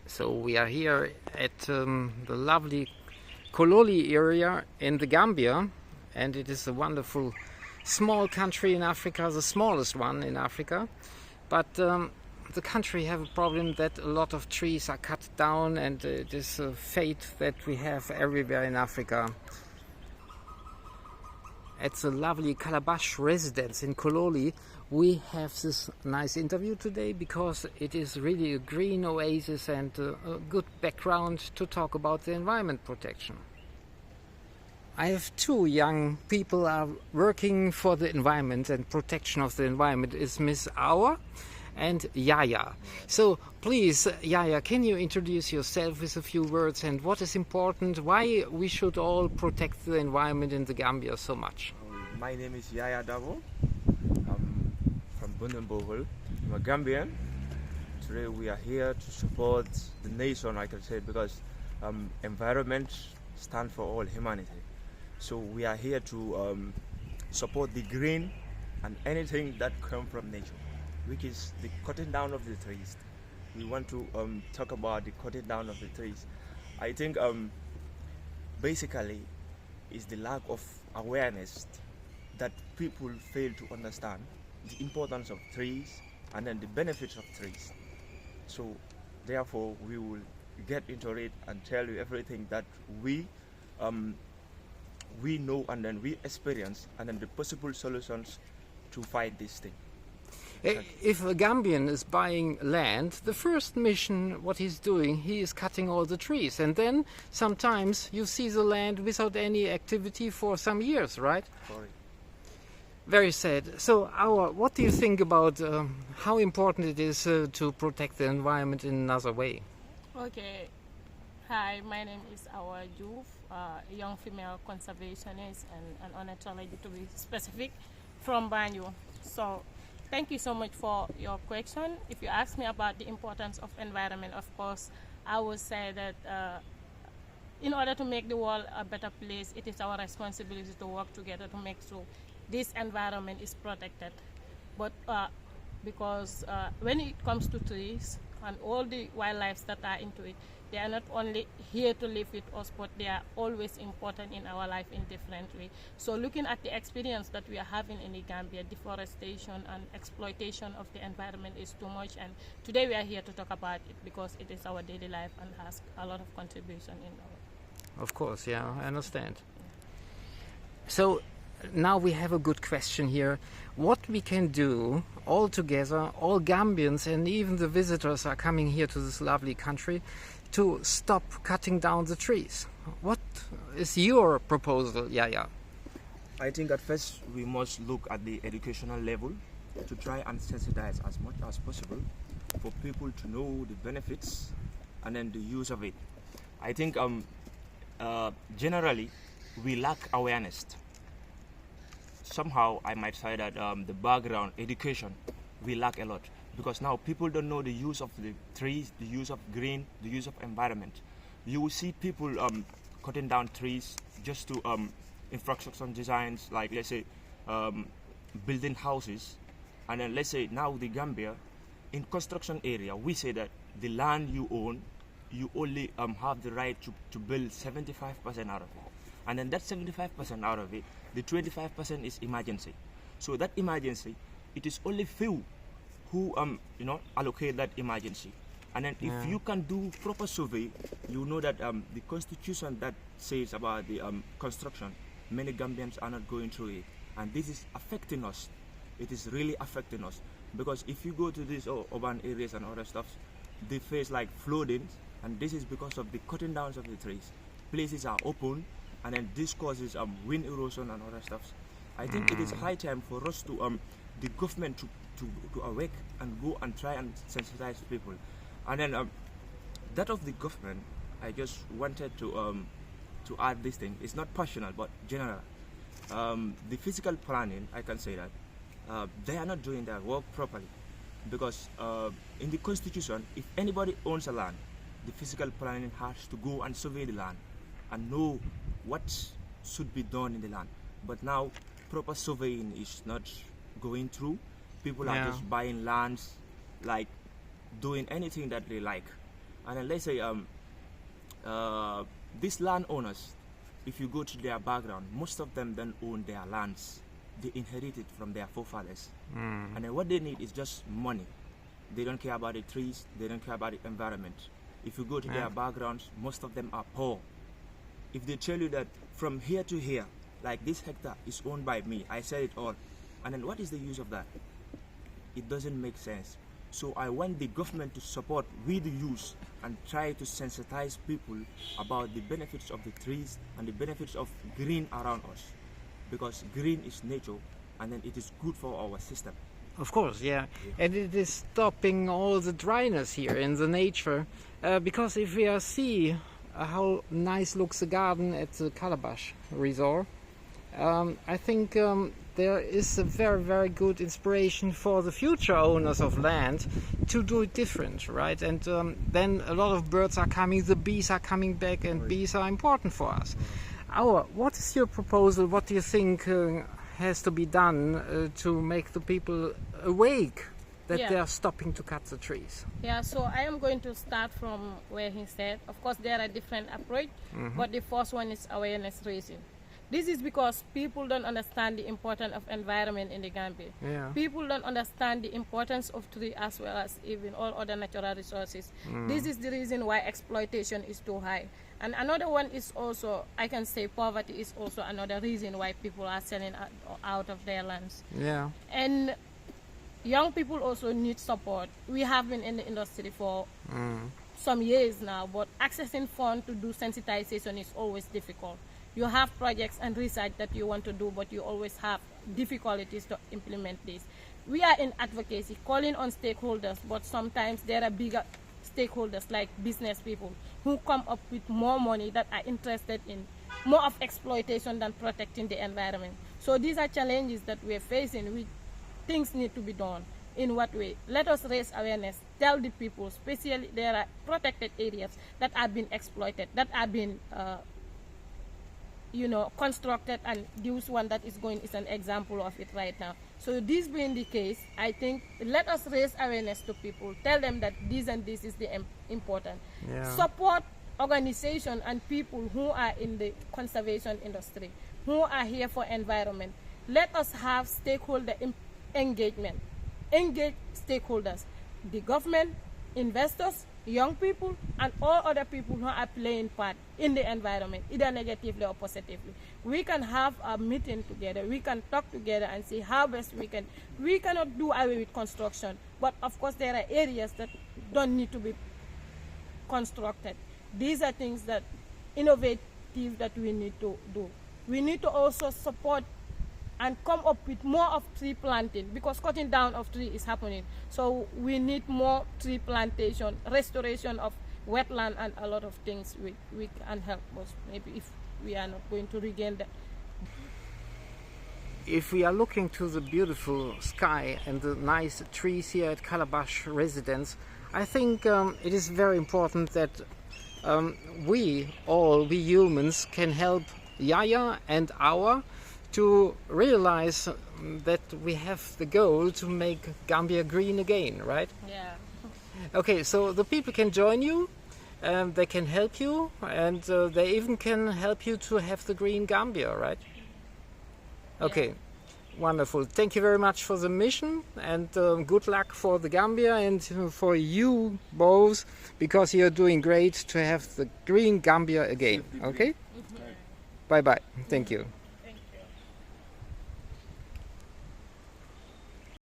So we are here at the lovely Kololi area in the Gambia, and it is a wonderful small country in Africa, the smallest one in Africa. But the country have a problem that a lot of trees are cut down, and it is a fate that we have everywhere in Africa. At the lovely Calabash Residence in Kololi, we have this nice interview today because it is really a green oasis and a good background to talk about the environment protection. I have two young people are working for the environment and protection of the environment. It's Miss Awa and Yaya. So please, Yaya, can you introduce yourself with a few words and what is important, why we should all protect the environment in the Gambia so much? My name is Yaya Dabo. I'm from Bundenbohol. I'm a Gambian. Today we are here to support the nation, I can say, because environment stands for all humanity. So we are here to support the green and anything that comes from nature, which is the cutting down of the trees. We want to talk about the cutting down of the trees. I think basically is the lack of awareness that people fail to understand the importance of trees and then the benefits of trees. So therefore we will get into it and tell you everything that we know and then we experience and then the possible solutions to fight this thing. If a Gambian is buying land, the first mission, what he's doing, he is cutting all the trees. And then sometimes you see the land without any activity for some years, right? Sorry. Very sad. So, Awa, what do you think about how important it is to protect the environment in another way? Okay. Hi, my name is Awa Juf, a young female conservationist and an ornithologist to be specific from Banjul. So, thank you so much for your question. If you ask me about the importance of environment, of course, I would say that in order to make the world a better place, it is our responsibility to work together to make sure this environment is protected. But because when it comes to trees and all the wildlife that are into it, they are not only here to live with us, but they are always important in our life in different ways. So looking at the experience that we are having in the Gambia, deforestation and exploitation of the environment is too much. And today we are here to talk about it because it is our daily life and has a lot of contribution in our. Of course, yeah, I understand. So now we have a good question here. What we can do all together, all Gambians and even the visitors are coming here to this lovely country to stop cutting down the trees. What is your proposal, Yaya? I think at first we must look at the educational level to try and sensitize as much as possible for people to know the benefits and then the use of it. I think generally we lack awareness. Somehow I might say that the background education we lack a lot because now people don't know the use of the trees, the use of green, the use of environment. You will see people cutting down trees just to infrastructure designs, like let's say building houses, and then let's say now the Gambia in construction area we say that the land you own you only have the right to build 75% out of it, and then that 75% out of it, the 25% is emergency. So that emergency, it is only few who allocate that emergency. And then if you can do proper survey, you know that the constitution that says about the construction, many Gambians are not going through it, and this is affecting us. It is really affecting us because if you go to these urban areas and other stuff, they face like flooding, and this is because of the cutting down of the trees. Places are open, and then this causes wind erosion and other stuff. I think it is high time for us to the government to awake and go and try and sensitize people. And then that of the government, I just wanted to add this thing. It's not personal but general. The physical planning, I can say that they are not doing their work properly because in the constitution, if anybody owns a land, the physical planning has to go and survey the land and know what should be done in the land. But now proper surveying is not going through. People are just buying lands, like doing anything that they like. And then let's say these landowners, if you go to their background, most of them don't own their lands. They inherit it from their forefathers. And then what they need is just money. They don't care about the trees, they don't care about the environment. If you go to their backgrounds, most of them are poor. If they tell you that from here to here, like this hectare is owned by me, I sell it all, and then what is the use of that? It doesn't make sense. So I want the government to support with the youth and try to sensitize people about the benefits of the trees and the benefits of green around us, because green is nature and then it is good for our system. Of course, yeah. And it is stopping all the dryness here in the nature, because if we see how nice looks the garden at the Calabash Resort, I think there is a very, very good inspiration for the future owners of land to do it different, right? And then a lot of birds are coming, the bees are coming back, and bees are important for us. What is your proposal? What do you think has to be done to make the people awake that they are stopping to cut the trees? Yeah, so I am going to start from where he said. Of course, there are different approaches, but the first one is awareness raising. This is because people don't understand the importance of environment in the Gambia. Yeah. People don't understand the importance of tree as well as even all other natural resources. This is the reason why exploitation is too high. And another one is also, I can say poverty is also another reason why people are selling out of their lands. Yeah. And young people also need support. We have been in the industry for some years now, but accessing funds to do sensitization is always difficult. You have projects and research that you want to do, but you always have difficulties to implement this. We are in advocacy, calling on stakeholders, but sometimes there are bigger stakeholders like business people who come up with more money that are interested in more of exploitation than protecting the environment. So these are challenges that we're facing. Things need to be done. In what way? Let us raise awareness, tell the people, especially there are protected areas that are being exploited, that are being constructed, and this one that is going is an example of it right now. So this being the case, I think let us raise awareness to people, tell them that this and this is the important. Yeah. Support organizations and people who are in the conservation industry, who are here for environment. Let us have stakeholder engagement. Engage stakeholders, the government, investors, young people, and all other people who are playing part in the environment, either negatively or positively. We can have a meeting together, we can talk together and see how best we can. We cannot do away with construction, but of course there are areas that don't need to be constructed. These are things that innovative that we need to do. We need to also support and come up with more of tree planting, because cutting down of tree is happening. So we need more tree plantation, restoration of wetland, and a lot of things we can help us, maybe if we are not going to regain that. If we are looking to the beautiful sky and the nice trees here at Calabash Residence, I think it is very important that we humans can help Yaya and Awa to realize that we have the goal to make Gambia green again, right? Yeah. Okay, so the people can join you, they can help you, and they even can help you to have the green Gambia, right? Okay, wonderful. Thank you very much for the mission, and good luck for the Gambia and for you both, because you're doing great to have the green Gambia again, okay? Bye-bye. Thank you.